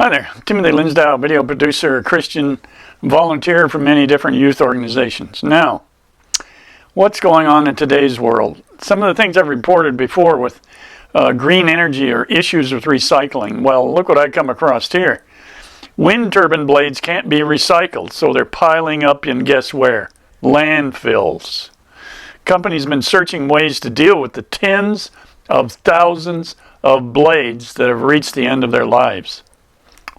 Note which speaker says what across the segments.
Speaker 1: Hi there, Timothy Linsdau, video producer, Christian, volunteer for many different youth organizations. Now, what's going on in today's world? Some of the things I've reported before with green energy or issues with recycling. Well, look what I come across here. Wind turbine blades can't be recycled, so they're piling up in guess where? Landfills. Companies have been searching ways to deal with the tens of thousands of blades that have reached the end of their lives.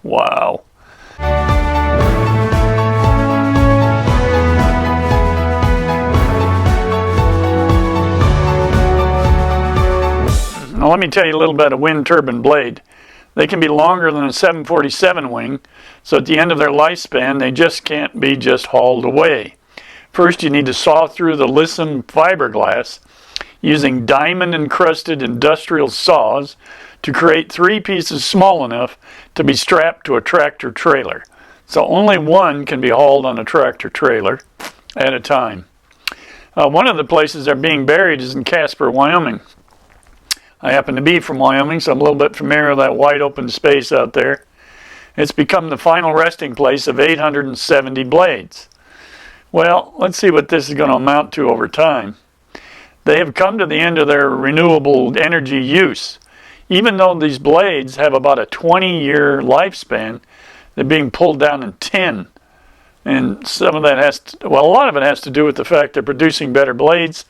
Speaker 1: Wow. Now let me tell you a little bit about a wind turbine blade. They can be longer than a 747 wing, so at the end of their lifespan, they just can't be just hauled away. First, you need to saw through the lissom fiberglass using diamond-encrusted industrial saws to create 3 pieces small enough to be strapped to a tractor trailer. So only one can be hauled on a tractor trailer at a time. One of the places they're being buried is in Casper, Wyoming. I happen to be from Wyoming, so I'm a little bit familiar with that wide open space out there. It's become the final resting place of 870 blades. Well, let's see what this is going to amount to over time. They have come to the end of their renewable energy use. Even though these blades have about a 20-year lifespan, they're being pulled down in 10. And some of that has to, well, a lot of it has to do with the fact they're producing better blades.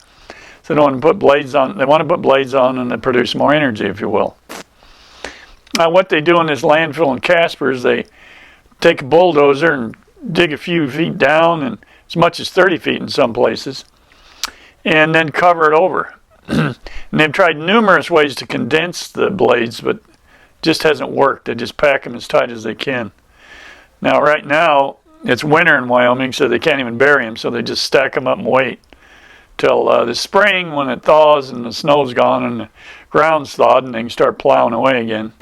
Speaker 1: So they want to put blades on, and they produce more energy, if you will. Now, what they do in this landfill in Casper is they take a bulldozer and dig a few feet down, and as much as 30 feet in some places, and then cover it over. And they've tried numerous ways to condense the blades, but just hasn't worked. They just pack them as tight as they can. Now, right now, it's winter in Wyoming, so they can't even bury them, so they just stack them up and wait till the spring when it thaws and the snow's gone and the ground's thawed, and they can start plowing away again.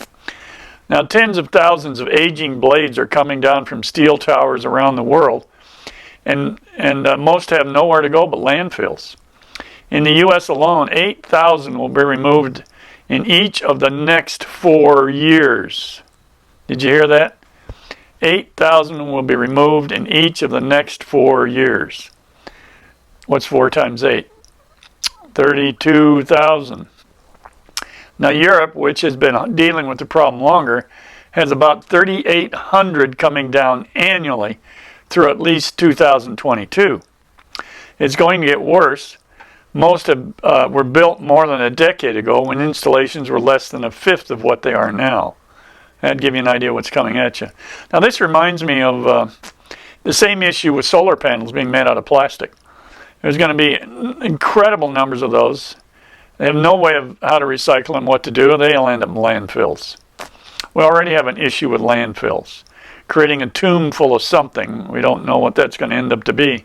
Speaker 1: Now, tens of thousands of aging blades are coming down from steel towers around the world, and most have nowhere to go but landfills. In the U.S. alone, 8,000 will be removed in each of the next 4 years. Did you hear that? 8,000 will be removed in each of the next 4 years. What's 4 times 8? 32,000. Now Europe, which has been dealing with the problem longer, has about 3,800 coming down annually through at least 2022. It's going to get worse. Most were built more than a decade ago when installations were less than a fifth of what they are now. That'd give you an idea what's coming at you. Now this reminds me of the same issue with solar panels being made out of plastic. There's going to be incredible numbers of those. They have no way of how to recycle them, what to do. They'll end up in landfills. We already have an issue with landfills, creating a tomb full of something. We don't know what that's going to end up to be.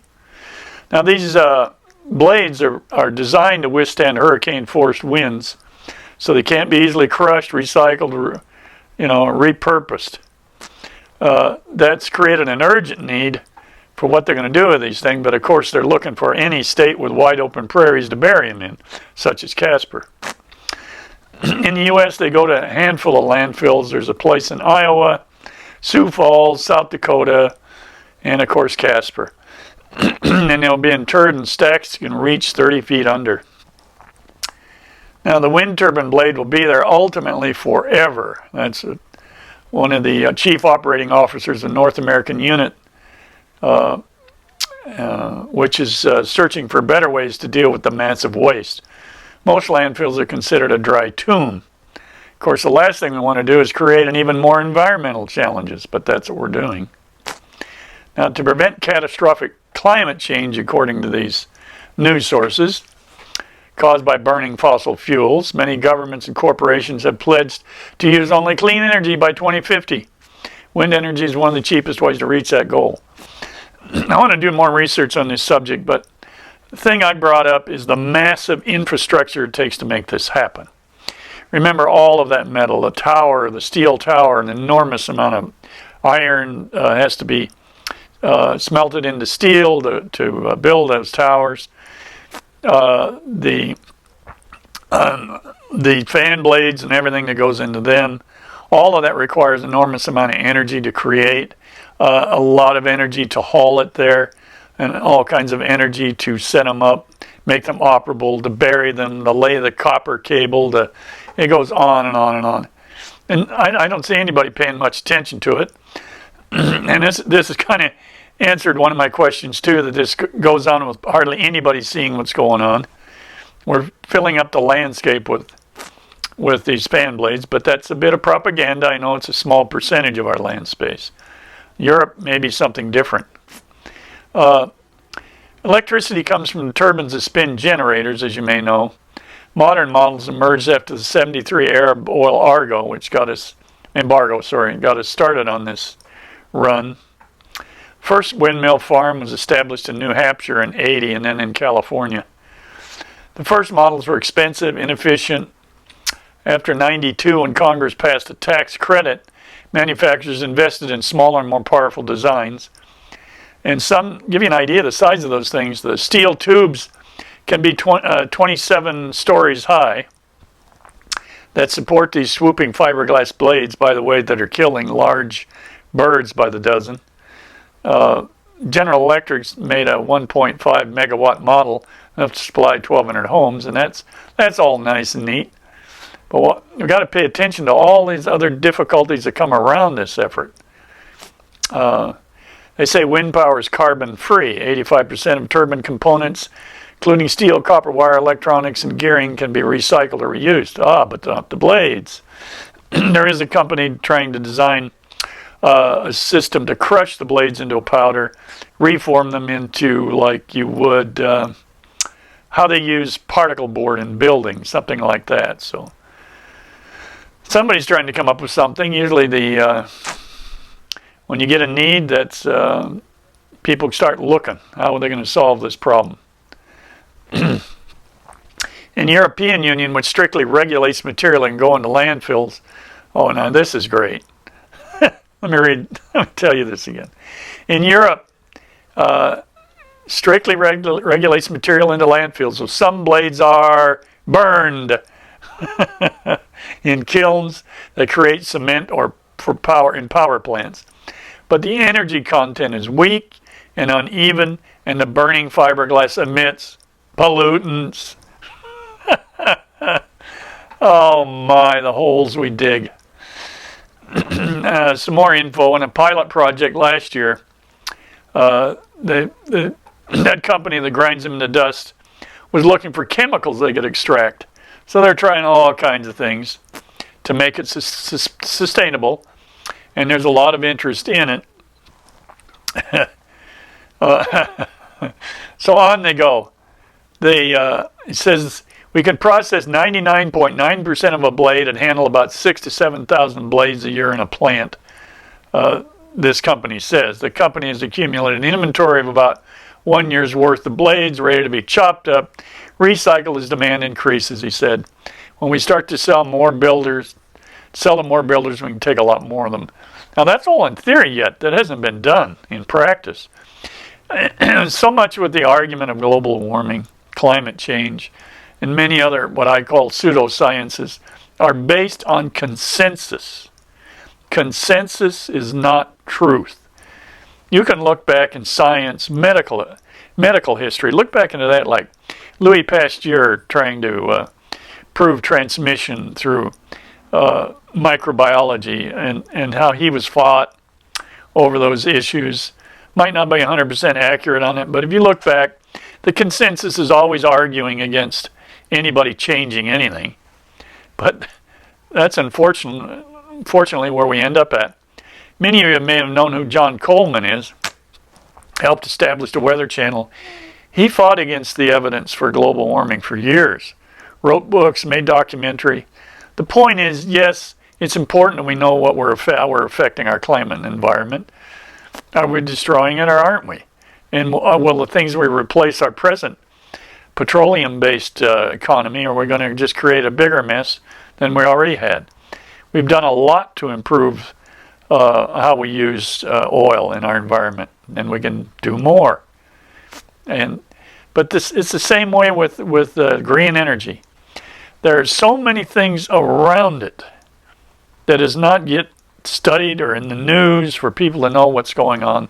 Speaker 1: Now these blades are designed to withstand hurricane-force winds, so they can't be easily crushed, recycled, or, repurposed. That's created an urgent need for what they're going to do with these things, but of course they're looking for any state with wide open prairies to bury them in, such as Casper. In the U.S., they go to a handful of landfills. There's a place in Iowa, Sioux Falls, South Dakota, and of course Casper. And they'll be interred in stacks that can reach 30 feet under. Now the wind turbine blade will be there ultimately forever. That's one of the chief operating officers of North American unit, which is searching for better ways to deal with the massive waste. Most landfills are considered a dry tomb. Of course, the last thing we want to do is create an even more environmental challenges, but that's what we're doing. Now, to prevent catastrophic climate change, according to these news sources, caused by burning fossil fuels, many governments and corporations have pledged to use only clean energy by 2050. Wind energy is one of the cheapest ways to reach that goal. I want to do more research on this subject, but the thing I brought up is the massive infrastructure it takes to make this happen. Remember all of that metal, the tower, the steel tower, an enormous amount of iron has to be smelted into steel to build those towers. The fan blades and everything that goes into them, All of that requires enormous amount of energy to create, a lot of energy to haul it there, and all kinds of energy to set them up, make them operable, to bury them, to lay the copper cable, it goes on and on and on. And I don't see anybody paying much attention to it. And this has kind of answered one of my questions too, that this goes on with hardly anybody seeing what's going on. We're filling up the landscape with these fan blades, but that's a bit of propaganda. I know it's a small percentage of our land space. Europe may be something different. Electricity comes from the turbines that spin generators, as you may know. Modern models emerged after the 73 Arab oil embargo got us started on this run. First windmill farm was established in New Hampshire in 80 and then in California. The first models were expensive, inefficient. After 92, when Congress passed a tax credit, manufacturers invested in smaller and more powerful designs. And give you an idea of the size of those things, the steel tubes can be 27 stories high that support these swooping fiberglass blades, by the way, that are killing large birds by the dozen. General Electric's made a 1.5 megawatt model enough to supply 1,200 homes, and that's all nice and neat. But we've got to pay attention to all these other difficulties that come around this effort. They say wind power is carbon-free. 85% of turbine components, including steel, copper wire, electronics, and gearing, can be recycled or reused. But not the blades. There is a company trying to design a system to crush the blades into a powder, reform them into, like you would, how they use particle board in buildings, something like that. So somebody's trying to come up with something. Usually when you get a need, that's people start looking. How are they going to solve this problem? In the European Union, which strictly regulates material and go into landfills, now this is great. Let me tell you this again. In Europe, strictly regulates material into landfills, so some blades are burned in kilns that create cement or for power in power plants. But the energy content is weak and uneven, and the burning fiberglass emits pollutants. Oh my, the holes we dig. Some more info. In a pilot project last year, that company that grinds them into dust was looking for chemicals they could extract. So they're trying all kinds of things to make it sustainable, and there's a lot of interest in it. So on they go. It says we can process 99.9% of a blade and handle about 6,000 to 7,000 blades a year in a plant. This company says the company has accumulated an inventory of about 1 year's worth of blades ready to be chopped up, recycled as demand increases. He said, when we start to sell to more builders, we can take a lot more of them. Now that's all in theory yet. That hasn't been done in practice. So much with the argument of global warming, climate change, and many other what I call pseudosciences are based on consensus. Consensus is not truth. You can look back in science, medical history. Look back into that, like Louis Pasteur trying to prove transmission through microbiology and how he was fought over those issues. Might not be 100% accurate on it, but if you look back, the consensus is always arguing against anybody changing anything. But that's unfortunately where we end up at. Many of you may have known who John Coleman is. Helped establish the Weather Channel. He fought against the evidence for global warming for years. Wrote books, made documentary. The point is, yes, it's important that we know how we're affecting our climate and environment. Are we destroying it or aren't we? And will the things we replace our present petroleum-based economy, or are we going to just create a bigger mess than we already had? We've done a lot to improve how we use oil in our environment, and we can do more. But it's the same way with green energy. There are so many things around it that is not yet studied or in the news for people to know what's going on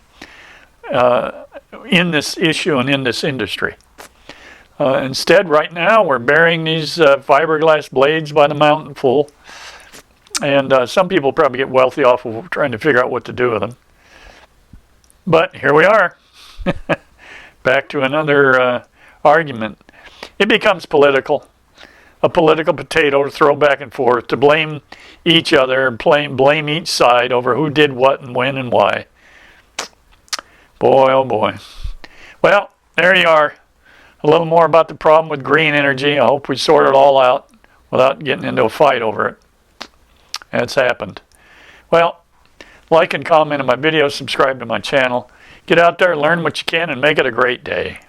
Speaker 1: in this issue and in this industry. Instead, right now, we're burying these fiberglass blades by the mountain full. And some people probably get wealthy off of trying to figure out what to do with them. But here we are. Back to another argument. It becomes political. A political potato to throw back and forth, to blame each other, blame each side over who did what and when and why. Boy, oh boy. Well, there you are. A little more about the problem with green energy. I hope we sort it all out without getting into a fight over it. It's happened. Well, like and comment on my videos, subscribe to my channel. Get out there, learn what you can, and make it a great day.